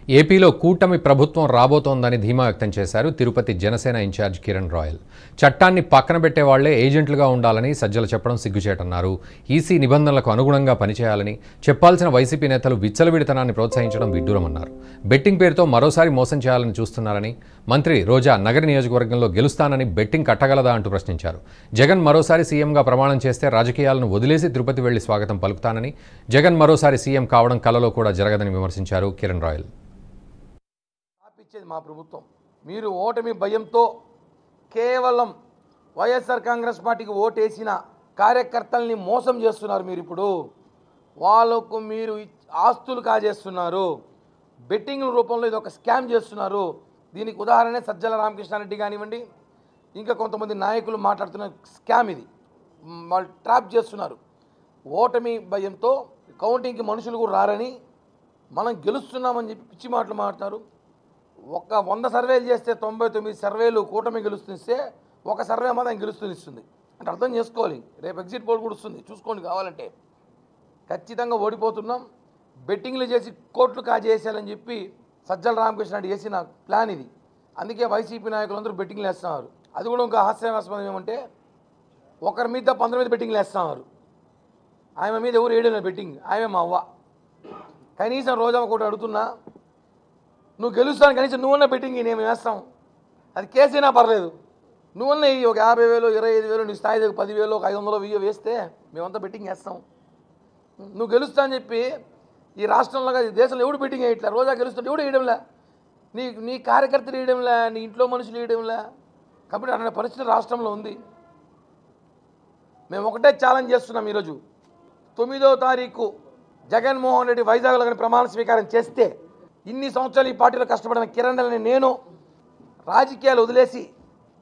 ఏపీలో కూటమి ప్రభుత్వం రాబోతోందని ధీమా వ్యక్తం చేశారు తిరుపతి జనసేన ఇన్ఛార్జ్ కిరణ్ రాయల్. చట్టాన్ని పక్కన పెట్టే వాళ్లే ఏజెంట్లుగా ఉండాలని సజ్జల చెప్పడం సిగ్గుచేటన్నారు. ఈసీ నిబంధనలకు అనుగుణంగా పనిచేయాలని చెప్పాల్సిన వైసీపీ నేతలు విచ్చలవిడితనాన్ని ప్రోత్సహించడం విడ్డూరమన్నారు. బెట్టింగ్ పేరుతో మరోసారి మోసం చేయాలని చూస్తున్నారని, మంత్రి రోజా నగర నియోజకవర్గంలో గెలుస్తానని బెట్టింగ్ కట్టగలదా అంటూ ప్రశ్నించారు. జగన్ మరోసారి సీఎంగా ప్రమాణం చేస్తే రాజకీయాలను వదిలేసి తిరుపతి వెళ్లి స్వాగతం పలుకుతానని, జగన్ మరోసారి సీఎం కావడం కలలో కూడా జరగదని విమర్శించారు కిరణ్ రాయల్. మా ప్రభుత్వం మీరు ఓటమి భయంతో కేవలం వైఎస్ఆర్ కాంగ్రెస్ పార్టీకి ఓటేసిన కార్యకర్తల్ని మోసం చేస్తున్నారు. మీరు ఇప్పుడు వాళ్ళకు మీరు ఆస్తులు కాజేస్తున్నారు. బెట్టింగ్ రూపంలో ఇది ఒక స్కామ్ చేస్తున్నారు. దీనికి ఉదాహరణ సజ్జల రామకృష్ణారెడ్డి కానివ్వండి, ఇంకా కొంతమంది నాయకులు మాట్లాడుతున్న స్కామ్ ఇది. వాళ్ళు ట్రాప్ చేస్తున్నారు. ఓటమి భయంతో కౌంటింగ్కి మనుషులు కూడా రారని, మనం గెలుస్తున్నామని చెప్పి పిచ్చి మాటలు మాట్లాడతారు. 100 సర్వేలు చేస్తే 99 సర్వేలు కూటమి గెలుస్తుంది, ఒక సర్వే మాత్రం గెలుస్తుంది అంటే అర్థం చేసుకోవాలి. రేపు ఎగ్జిట్ పోల్ కూడా వస్తుంది, చూసుకోండి కావాలంటే. ఖచ్చితంగా ఓడిపోతున్నాం. బెట్టింగ్లు చేసి కోట్లు కాజేసేయాలని చెప్పి సజ్జల రామకృష్ణారెడ్డి చేసిన ప్లాన్ ఇది. అందుకే వైసీపీ నాయకులందరూ బెట్టింగ్లు వేస్తున్నారు. అది కూడా ఇంకా హాస్యాస్పదం ఏమంటే, ఒకరి మీద 15 మీద బెట్టింగ్లు వేస్తున్నారు. ఆమె మీద ఎవరు వేయడం బెట్టింగ్, ఆమె మా అవ్వ. కనీసం రోజా ఒకటి అడుగుతున్నా, నువ్వు గెలుస్తాను కనీసం నువ్వన్న బెట్టింగ్ నేను వేస్తాం, అది కేసైనా పర్లేదు, నువ్వన్న ఒక 50,000 25,000 నీ స్థాయి 10,000 ఒక 500 1000 వేస్తే మేమంతా బెట్టింగ్ వేస్తాం. నువ్వు గెలుస్తా అని చెప్పి ఈ రాష్ట్రంలో ఈ దేశంలో ఎవడు బెట్టింగ్ వేయట్లే. రోజా గెలుస్తుంటే ఎవడు వేయడంలే, నీ కార్యకర్తలు వేయడంలే, నీ ఇంట్లో మనుషులు వేయడంలే. కాబట్టి అనే పరిస్థితి రాష్ట్రంలో ఉంది. మేము ఒకటే ఛాలెంజ్ చేస్తున్నాం. ఈరోజు 9వ తారీఖు జగన్మోహన్ రెడ్డి వైజాగ్లో కానీ ప్రమాణ స్వీకారం చేస్తే, ఇన్ని సంవత్సరాలు ఈ పార్టీలో కష్టపడిన కిరణ్ అని నేను రాజకీయాలు వదిలేసి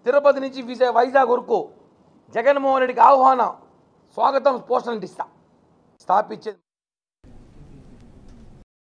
తిరుపతి నుంచి వైజాగ్ వరకు జగన్మోహన్ రెడ్డికి ఆహ్వానం, స్వాగతం పోస్టర్లు ఇస్తా స్థాపించేది.